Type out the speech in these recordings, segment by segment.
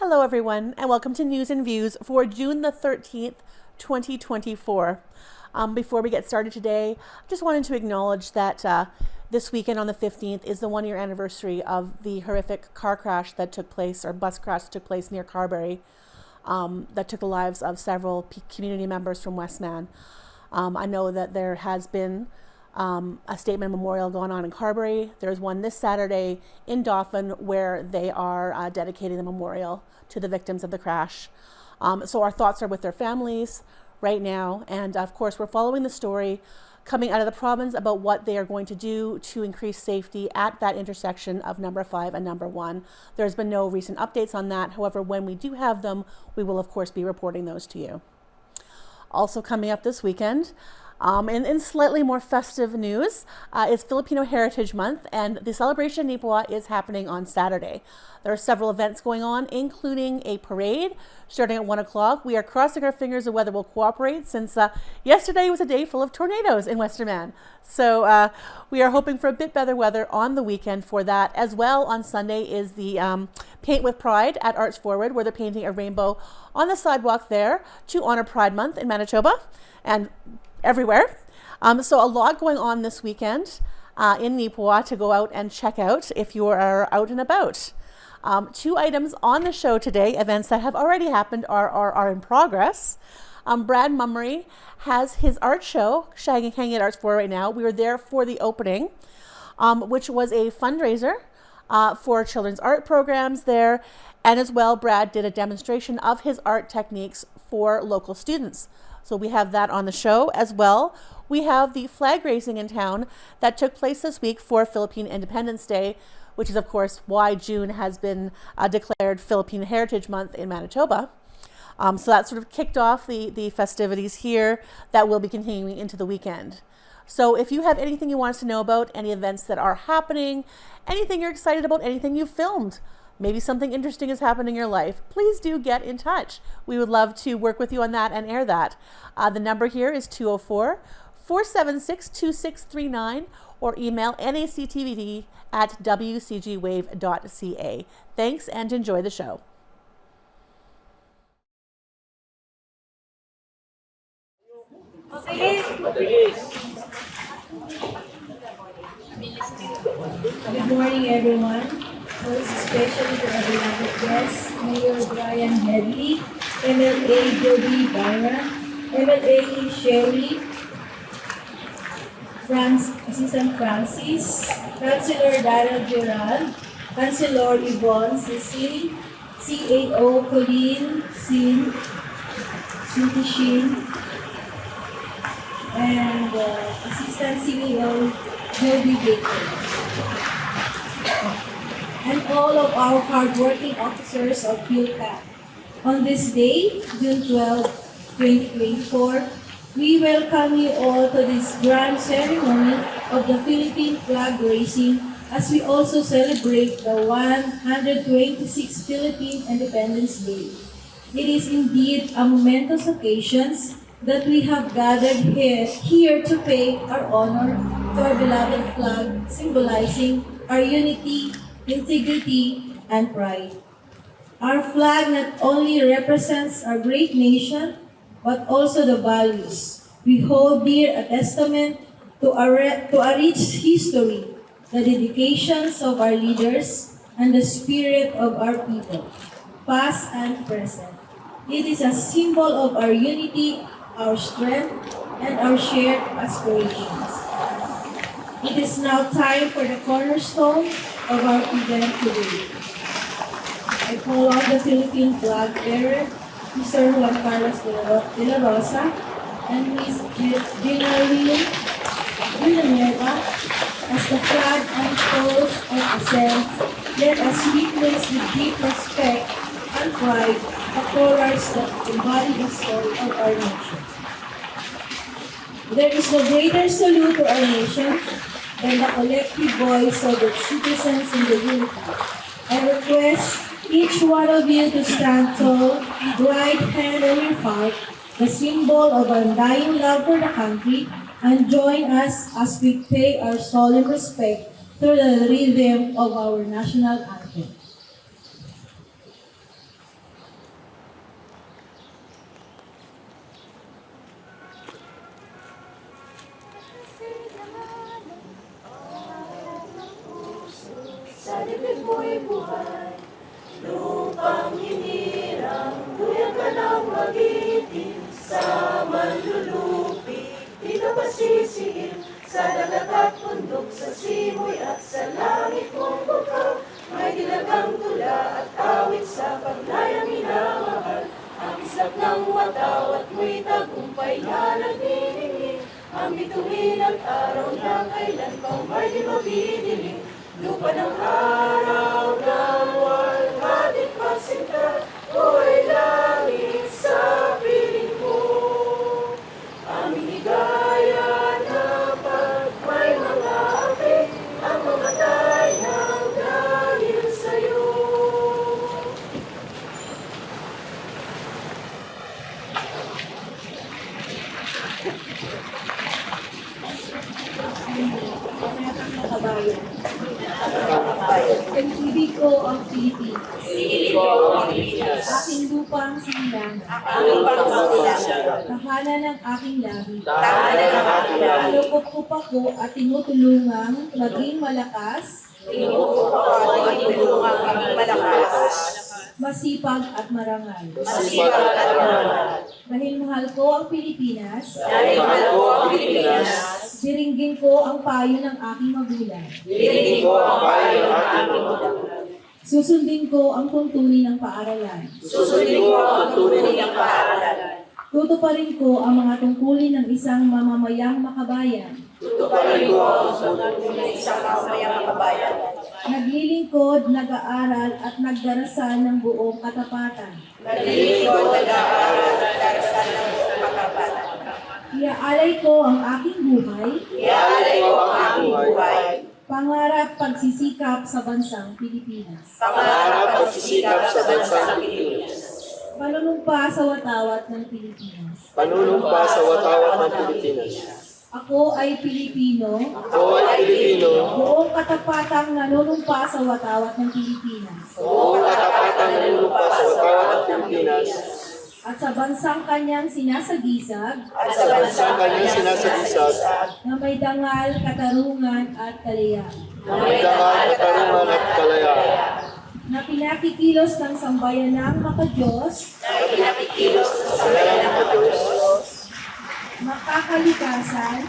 Hello, everyone, and welcome to News and Views for June the 13th, 2024. Before we get started today, I just wanted to acknowledge that this weekend on the 15th is the one-year anniversary of the horrific car crash that took place, or bus crash that took place near Carberry, that took the lives of several community members from Westman. I know that there has been a statement memorial going on in Carberry. There's one this Saturday in Dauphin where they are dedicating the memorial to the victims of the crash. So our thoughts are with their families right now. And of course, we're following the story coming out of the province about what they are going to do to increase safety at that intersection of number 5 and number 1. There's been no recent updates on that. However, when we do have them, we will of course be reporting those to you. Also coming up this weekend, in slightly more festive news, is Filipino Heritage Month, and the celebration in Neepawa is happening on Saturday. There are several events going on, including a parade starting at 1 o'clock. We are crossing our fingers the weather will cooperate, since yesterday was a day full of tornadoes in Western Man. So we are hoping for a bit better weather on the weekend for that. As well, on Sunday is the Paint with Pride at Arts Forward, where they're painting a rainbow on the sidewalk there to honor Pride Month in Manitoba and everywhere. So a lot going on this weekend in Neepawa to go out and check out if you are out and about. 2 items on the show today, events that have already happened are in progress. Brad Mummery has his art show hanging at Arts Forward right now. We were there for the opening, which was a fundraiser for children's art programs there. And as well, Brad did a demonstration of his art techniques for local students. So we have that on the show as well. We have the flag raising in town that took place this week for Philippine Independence Day, which is of course why June has been declared Philippine Heritage Month in Manitoba. So that sort of kicked off the festivities here that will be continuing into the weekend. So if you have anything you want us to know about, any events that are happening, anything you're excited about, anything you filmed, maybe something interesting is happening in your life, please do get in touch. We would love to work with you on that and air that. The number here is 204-476-2639 or email nactvd@wcgwave.ca. Thanks and enjoy the show. Good morning, everyone. First, especially to our beloved guests, Mayor Brian Headley, MLA Joby Byron, MLA Sherry, Assistant Francis, Councilor Darrell Gerald, Councilor Yvonne Cecily, CAO Colleen Cindy Shin, and Assistant CEO Joby Baker, and all of our hardworking officers of PhilCat. On this day, June 12, 2024, we welcome you all to this grand ceremony of the Philippine flag raising, as we also celebrate the 126th Philippine Independence Day. It is indeed a momentous occasion that we have gathered here to pay our honor to our beloved flag, symbolizing our unity, integrity, and pride. Our flag not only represents our great nation, but also the values we hold dear, a testament to a rich history, the dedications of our leaders, and the spirit of our people, past and present. It is a symbol of our unity, our strength, and our shared aspirations. It is now time for the cornerstone of our event today. I call on the Philippine flag bearer, Mr. Juan Carlos de la Rosa, and Ms. Gina Villanueva, as the flag unfolds and ascends. Let us witness with deep respect and pride the colors that embody the soul of our nation. There is no greater salute to our nation than the collective voice of its citizens in the unity. I request each one of you to stand tall, right hand on your heart, the symbol of undying love for the country, and join us as we pay our solemn respect through the rhythm of our national anthem. ibig mo'y buhay. Lupang hinirang, tuyang ka ng magiting, sa manlulupi, di ka pasisihin, sa dagat at bundok, sa simoy at sa langit mong bukaw, may dilagang tula at awit sa paglayang minamahal. Ang islap ng wataw at mo'y tagumpay na nagniningning, ang bituin at araw na kailan pang may di mabidiling. Lupa ng araw ng walhati pasinta, buhay langit sa piling mo. Aming higaya na pag may mga api, ang mamatay ng dahil sa'yo. Pag-ibig ko ang Pilipinas. Aking lupang sinilang. Tahanan ng aking lahi. Kalukop ako at tinutulungang maging malakas, masipag at marangal. Dahil mahal ko ang Pilipinas, diringgin ko ang payo ng aking magulang. Susundin ko ang tuntunin ng paaralan. Tutuparin ko ang mga tungkulin ng isang mamamayang makabayan. Naglilingkod, nag-aaral at nagdarasal ng buong katapatan. Iaalay ko ang aking buhay. Pangarap pagsisikap sa bansang Pilipinas. Panunumpa sa watawat ng Pilipinas. Ako ay Pilipino. Buong katapatang nanunumpa sa watawat ng Pilipinas. At sa bansang kanyang sinasagisag. Na may dangal, katarungan at kalayaan. Na pinakikilos ng sambayanang makadiyos. Makakalikasan.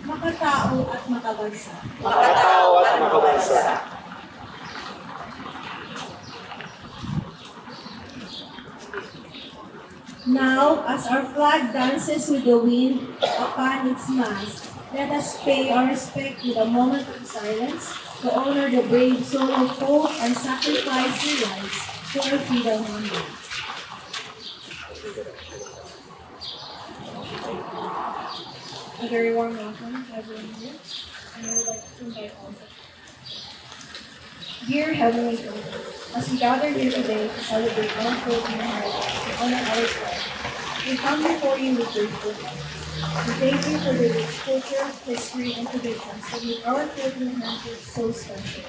Makatao at makabansa. Now, as our flag dances with the wind upon its mast, let us pay our respect with a moment of silence to honor the brave soul who fought and sacrificed their lives for our freedom one day. A very warm welcome to everyone here, and I would like to invite all of you. Dear Heavenly Father, as we gather here today to celebrate our Filipino heritage and honor our flag, we come before you with grateful hearts. We thank you for the rich culture, history, and traditions that make our Filipino heritage so special.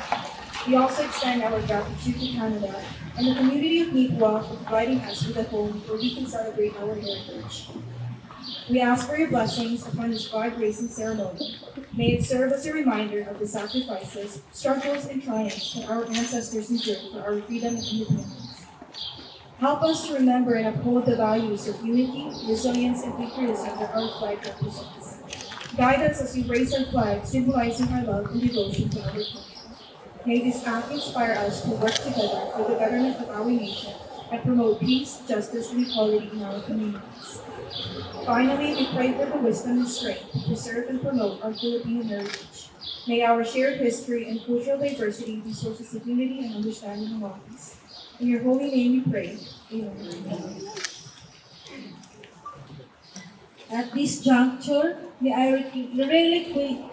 We also extend our gratitude to Canada and the community of Neepawa for providing us with a home where we can celebrate our heritage. We ask for your blessings upon this flag-raising ceremony. May it serve as a reminder of the sacrifices, struggles, and triumphs that our ancestors endured for our freedom and independence. Help us to remember and uphold the values of unity, resilience, and patriotism that our flag represents. Guide us as we raise our flag, symbolizing our love and devotion to our country. May this act inspire us to work together for the betterment of our nation and promote peace, justice, and equality in our communities. Finally, we pray for the wisdom and strength to preserve and promote our Filipino heritage. May our shared history and cultural diversity be sources of unity and understanding among us. In your holy name we pray. Amen. At this juncture, may I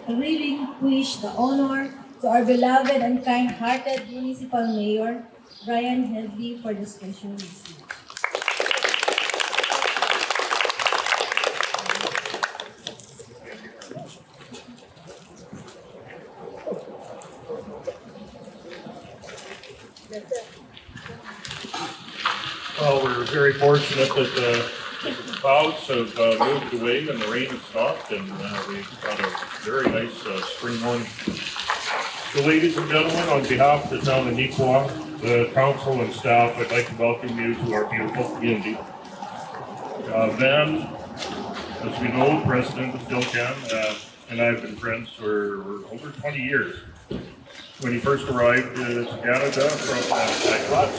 relinquish the honor to our beloved and kind-hearted Municipal Mayor, Brian Headley, for the special visit. Well, we're very fortunate that the clouds have moved away and the rain has stopped, and we've got a very nice spring morning. So ladies and gentlemen, on behalf of the town of Neepawa, the council and staff, I'd like to welcome you to our beautiful community. Van, as we know, president of Philcan, and I have been friends for over 20 years. When he first arrived to Canada from Glasgow.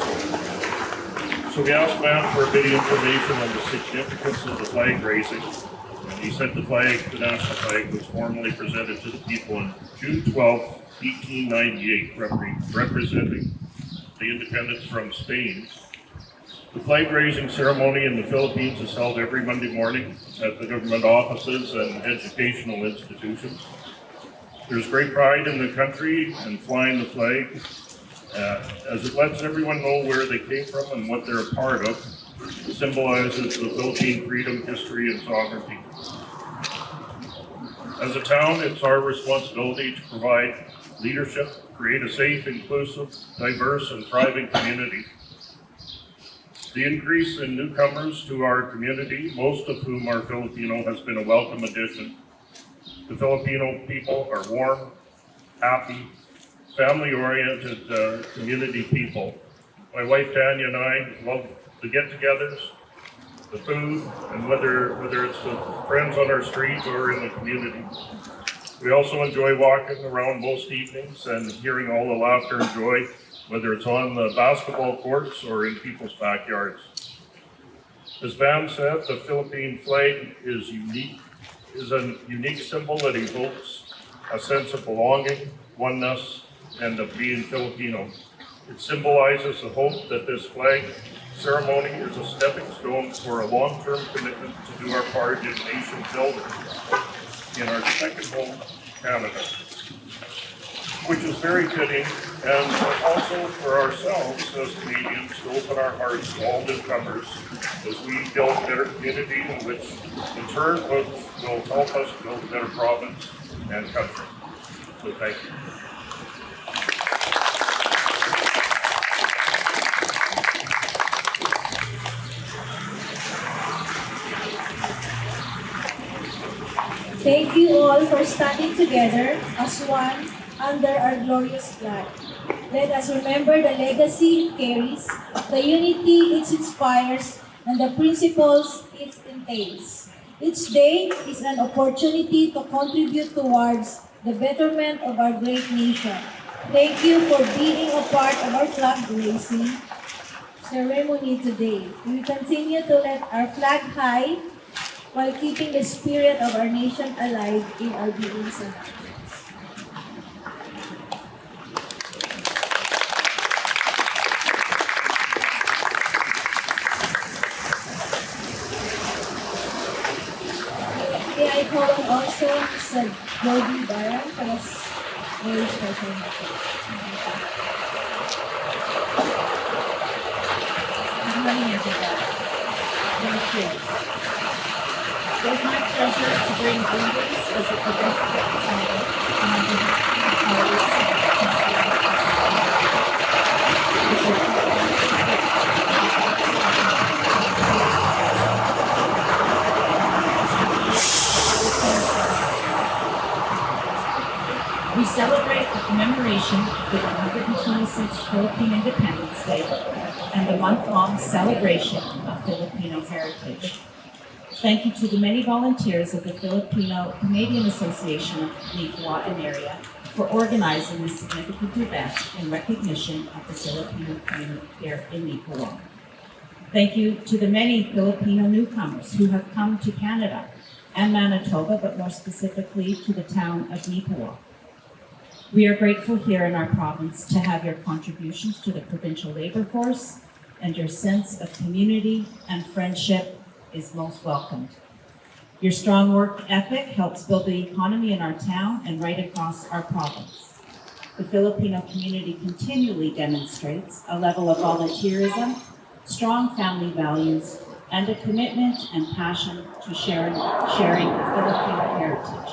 So we asked Van for a bit of information on the significance of the flag raising. And he said the national flag, was formally presented to the people on June 12, 1898, representing the independence from Spain. The flag raising ceremony in the Philippines is held every Monday morning at the government offices and educational institutions. There's great pride in the country and flying the flag, as it lets everyone know where they came from and what they're a part of. It symbolizes the Philippine freedom, history, and sovereignty. As a town, it's our responsibility to provide leadership, create a safe, inclusive, diverse, and thriving community. The increase in newcomers to our community, most of whom are Filipino, has been a welcome addition. The Filipino people are warm, happy, family-oriented community people. My wife Tanya and I love the get-togethers, the food, and whether it's the friends on our street or in the community. We also enjoy walking around most evenings and hearing all the laughter and joy, whether it's on the basketball courts or in people's backyards. As Van said, the Philippine flag is a unique symbol that evokes a sense of belonging, oneness, and of being Filipino. It symbolizes the hope that this flag ceremony is a stepping stone for a long-term commitment to do our part in nation building in our second home, Canada, which is very fitting, and also for ourselves as Canadians to open our hearts to all newcomers as we build a better community, in which in turn will help us build a better province and country. So thank you. Thank you all for standing together as one under our glorious flag. Let us remember the legacy it carries, the unity it inspires, and the principles it entails. Each day is an opportunity to contribute towards the betterment of our great nation. Thank you for being a part of our flag raising ceremony today. We continue to let our flag high while keeping the spirit of our nation alive in our beings and actions. May I call on also Mr. Jody Baran for a very special message. Good morning, everybody. Thank you. It is my pleasure to bring greetings as a provincial representative on behalf of my colleagues We celebrate the commemoration of the 126th Philippine Independence Day and the month-long celebration of Filipino heritage. Thank you to the many volunteers of the Filipino Canadian Association of Neepawa and area for organizing this significant event in recognition of the Filipino community here in Neepawa. Thank you to the many Filipino newcomers who have come to Canada and Manitoba, but more specifically to the town of Neepawa. We are grateful here in our province to have your contributions to the provincial labor force, and your sense of community and friendship is most welcomed. Your strong work ethic helps build the economy in our town and right across our province. The Filipino community continually demonstrates a level of volunteerism, strong family values, and a commitment and passion to sharing Filipino heritage.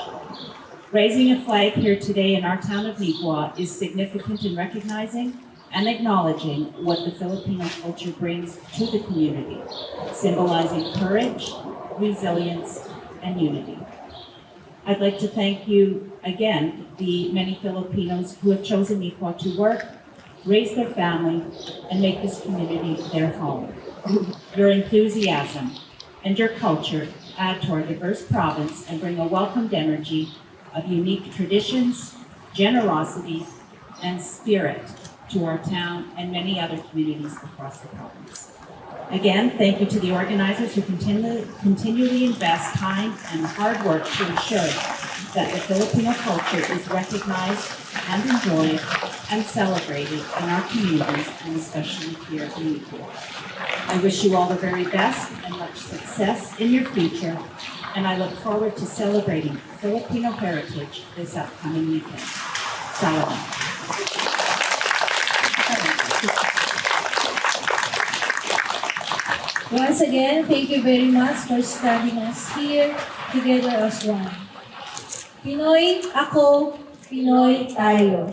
Raising a flag here today in our town of Neepawa is significant in recognizing and acknowledging what the Filipino culture brings to the community, symbolizing courage, resilience, and unity. I'd like to thank you again, the many Filipinos who have chosen Neepawa to work, raise their family, and make this community their home. Your enthusiasm and your culture add to our diverse province and bring a welcomed energy of unique traditions, generosity, and spirit to our town and many other communities across the province. Again, thank you to the organizers who continually invest time and hard work to ensure that the Filipino culture is recognized and enjoyed and celebrated in our communities and especially here in Neepawa. I wish you all the very best and much success in your future, and I look forward to celebrating Filipino heritage this upcoming weekend. Salamat. Once again, thank you very much for starting us here together as one. Pinoy ako, Pinoy tayo.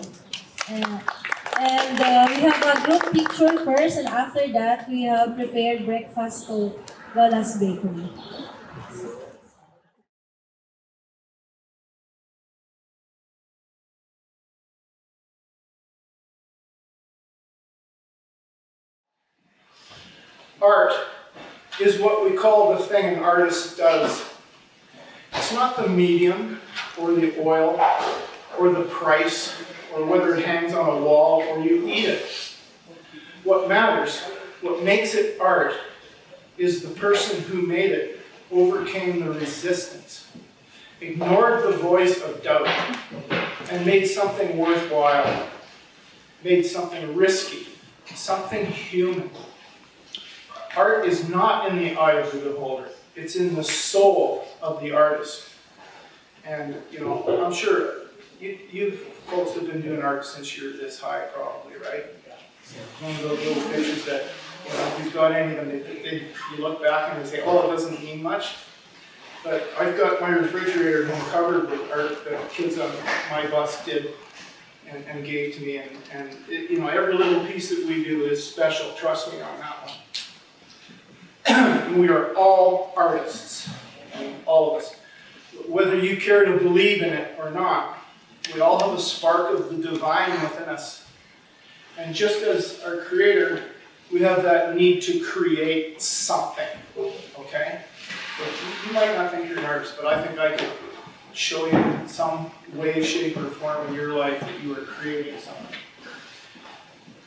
And we have a group picture first, and after that, we have prepared breakfast to Lola's Bakery. Art is what we call the thing an artist does. It's not the medium, or the oil, or the price, or whether it hangs on a wall or you eat it. What matters, what makes it art, is the person who made it overcame the resistance, ignored the voice of doubt, and made something worthwhile, made something risky, something human. Art is not in the eye of the beholder. It's in the soul of the artist. And, you know, I'm sure you folks have been doing art since you're this high, probably, right? One of those little pictures that, you know, if you've got any of them, you look back and you say, oh, it doesn't mean much. But I've got my refrigerator covered with art that kids on my bus did and gave to me. And it, you know, every little piece that we do is special, trust me on that one. We are all artists, all of us. Whether you care to believe in it or not, we all have a spark of the divine within us. And just as our Creator, we have that need to create something, okay? So you might not think you're an artist, but I think I could show you in some way, shape, or form in your life that you are creating something.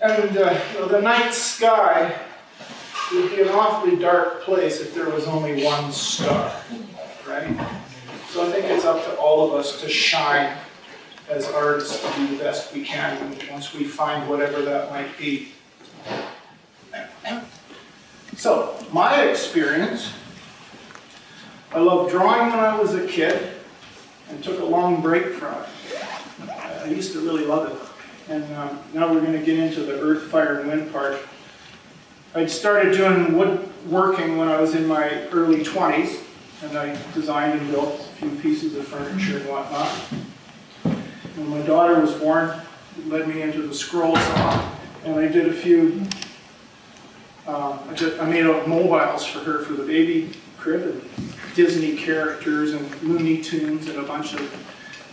And you know, the night sky would be an awfully dark place if there was only one star, right? So I think it's up to all of us to shine as artists to do the best we can once we find whatever that might be. So, my experience, I loved drawing when I was a kid and took a long break from it. I used to really love it. And now we're going to get into the earth, fire, and wind part. I'd started doing woodworking when I was in my early 20s, and I designed and built a few pieces of furniture and whatnot. When my daughter was born, it led me into the scroll saw, and I did a few, I made up mobiles for her for the baby crib, and Disney characters and Looney Tunes and a bunch of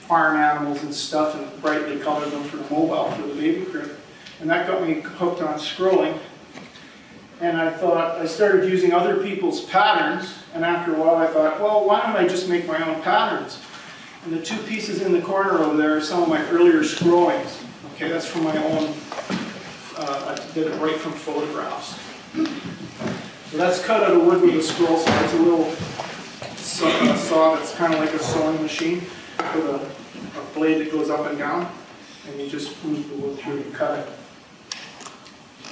farm animals and stuff, and brightly colored them for the mobile for the baby crib. And that got me hooked on scrolling. And I thought, I started using other people's patterns, and after a while I thought, well, why don't I just make my own patterns? And the two pieces in the corner over there are some of my earlier scrollings. Okay, that's from my own, I did it right from photographs. So that's cut out of wood with a scroll saw. It's a little saw that's kind of like a sewing machine with a blade that goes up and down, and you just move the wood through and cut it.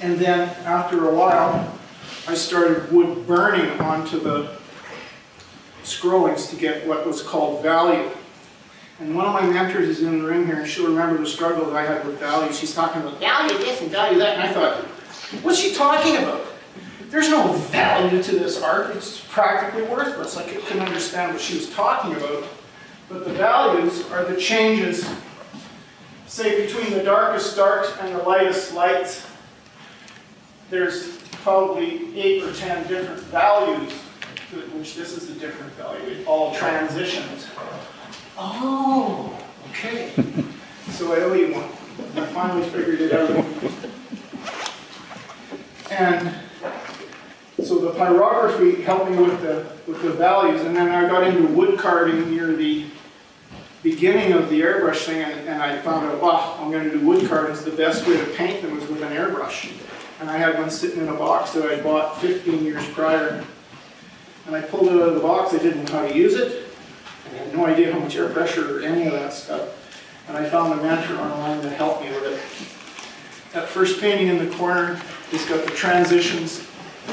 And then, after a while, I started wood burning onto the scrollings to get what was called value. And one of my mentors is in the room here, and she'll remember the struggle that I had with value. She's talking about value this and value that, and I thought, what's she talking about? There's no value to this art. It's practically worthless. I couldn't understand what she was talking about. But the values are the changes, say, between the darkest darks and the lightest lights. There's probably 8 or 10 different values, which this is a different value. It all transitions. Oh, okay. So I owe you one. I finally figured it out. And so the pyrography helped me with the values, and then I got into wood carving near the beginning of the airbrush thing, and I found out, wow, I'm going to do wood carving. The best way to paint them was with an airbrush. And I had one sitting in a box that I bought 15 years prior. And I pulled it out of the box. I didn't know how to use it. I had no idea how much air pressure or any of that stuff. And I found a mentor online that helped me with it. That first painting in the corner, it's got the transitions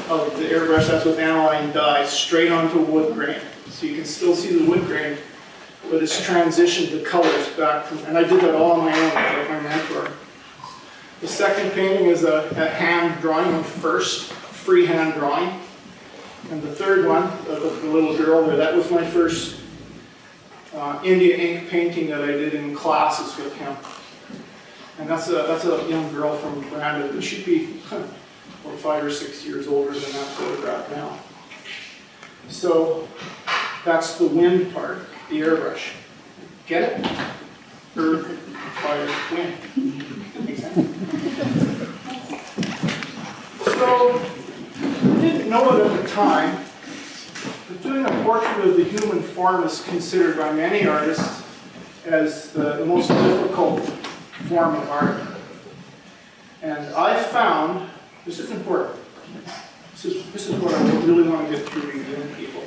of the airbrush. That's with aniline dye, straight onto wood grain. So you can still see the wood grain, but it's transitioned the colors back from, and I did that all on my own with my mentor. The second painting is a hand drawing, a first freehand drawing. And the third one, the little girl there, that was my first India ink painting that I did in classes with him. And that's a young girl from Brandon, but she'd be about 5 or 6 years older than that photograph now. So that's the wind part, the airbrush. Get it? Earth, fire, wind. Makes sense? So, I didn't know it at the time, but doing a portrait of the human form is considered by many artists as the most difficult form of art. And I found, this is important, this is what I really want to get through to young people.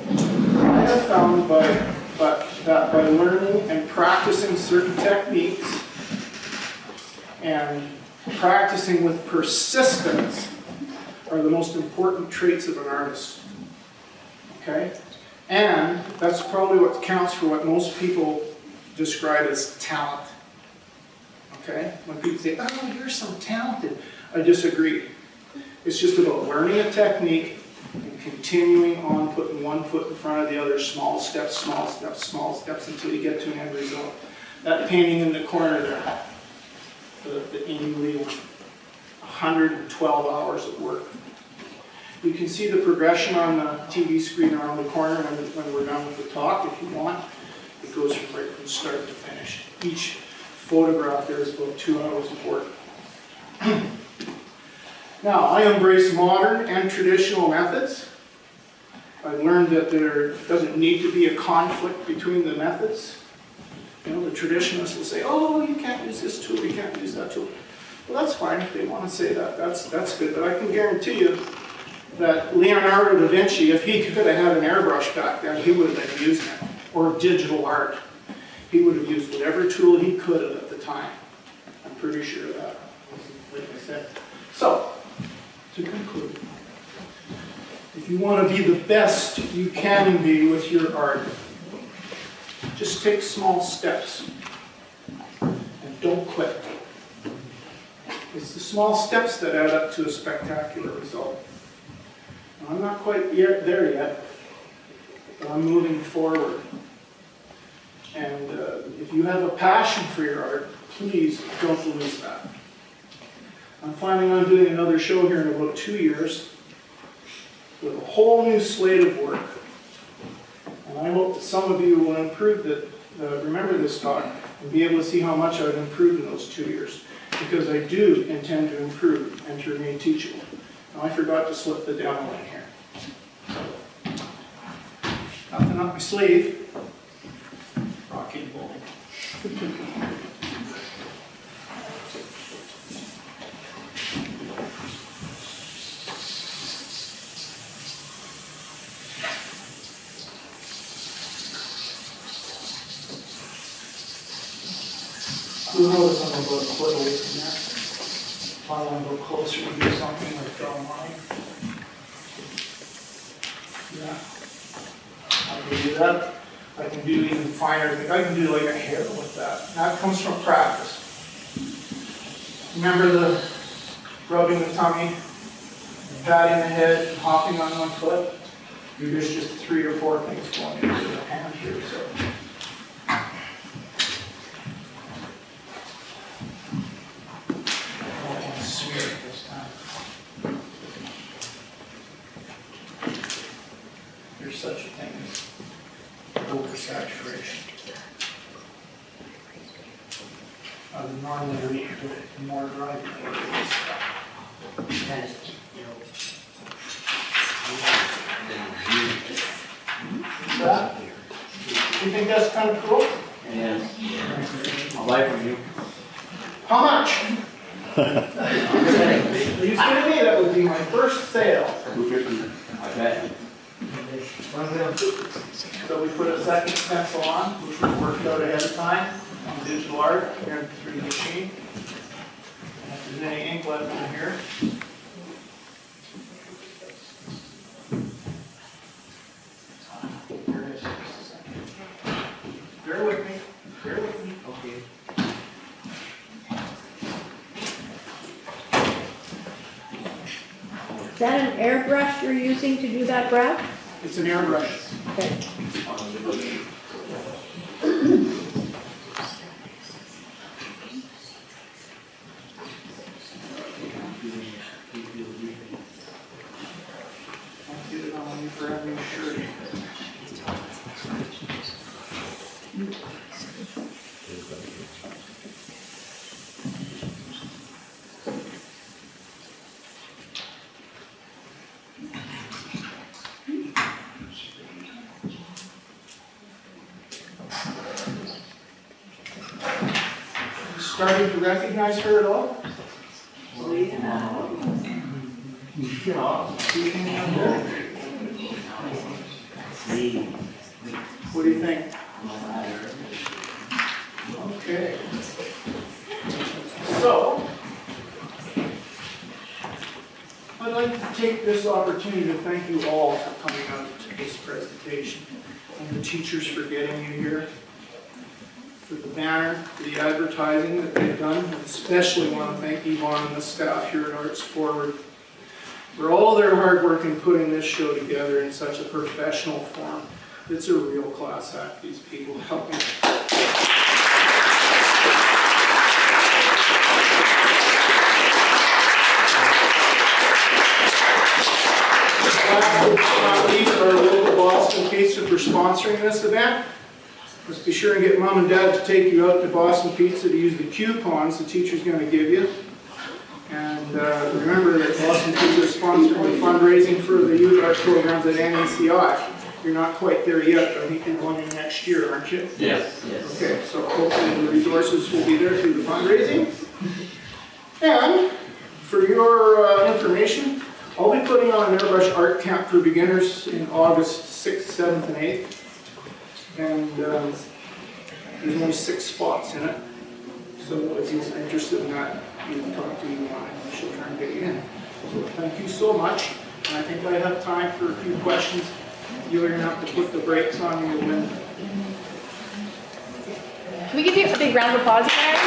I have found that by learning and practicing certain techniques and practicing with persistence are the most important traits of an artist. Okay? And that's probably what counts for what most people describe as talent. Okay? When people say, oh, you're so talented, I disagree. It's just about learning a technique and continuing on, putting one foot in front of the other, small steps, small steps, small steps, until you get to an end result. That painting in the corner there, the Amy Lee one, 112 hours of work. You can see the progression on the TV screen around the corner when we're done with the talk, if you want. It goes right from start to finish. Each photograph there is about 2 hours of work. Now, I embrace modern and traditional methods. I've learned that there doesn't need to be a conflict between the methods. You know, the traditionalists will say, oh, you can't use this tool, you can't use that tool. Well, that's fine if they want to say that. That's good. But I can guarantee you that Leonardo da Vinci, if he could have had an airbrush back then, he would have been using it. Or digital art. He would have used whatever tool he could have at the time. I'm pretty sure of that, like I said. So, to conclude, if you want to be the best you can be with your art, just take small steps and don't quit. It's the small steps that add up to a spectacular result. Now, I'm not quite there yet, but I'm moving forward. And if you have a passion for your art, please don't lose that. I'm planning on doing another show here in about 2 years with a whole new slate of work. And I hope that some of you will remember this talk and be able to see how much I've improved in those 2 years. Because I do intend to improve and to remain teachable. Now, I forgot to slip the demo in here. Nothing up my sleeve. Rock and roll. You'll notice I'm about a foot away from that. If I want to go closer to do something like draw a line. Yeah. I can do that. I can do even finer things. I can do like a hair with that. That comes from practice. Remember the rubbing the tummy, patting the head, hopping on one foot? There's just 3 or 4 things going into the hand here. So. Smear it this time. There's such a thing as oversaturation. I would normally read more driving. That? You think that's kind of cool? Yes. I'll buy from you. How much? Please give me, that would be my first sale. I bet. So we put a second pencil on, which we worked out ahead of time on digital art here through the machine. And if there's any ink left in here. Here it is. Bear with me. Bear with me. Okay. Is that an airbrush you're using to do that, Brad? It's an airbrush. Okay. I'll get it on you for having a shirt. Starting to recognize her at all? What do you think? Okay. So, I'd like to take this opportunity to thank you all for coming out to this presentation, and the teachers for getting you here, for the banner, for the advertising that they've done. I especially want to thank Yvonne and the staff here at Arts Forward for all their hard work in putting this show together in such a professional form. It's a real class act, these people helping. Last but not least, our local Boston Pizza for sponsoring this event. Let's be sure and get Mom and Dad to take you out to Boston Pizza to use the coupons the teacher's going to give you. And remember that Boston Pizza is sponsoring the fundraising for the youth art programs at NECI. You're not quite there yet, but I think you're going in next year, aren't you? Yes. Yes. Okay, so hopefully the resources will be there through the fundraising. And for your information, I'll be putting on an airbrush art camp for beginners in August 6th, 7th, and 8th. And there's only 6 spots in it. So if you're interested in that, you can talk to Yvonne and she'll try and get you in. So thank you so much. And I think I have time for a few questions. You're going to have to put the brakes on me to win. Can we give you a big round of applause, guys?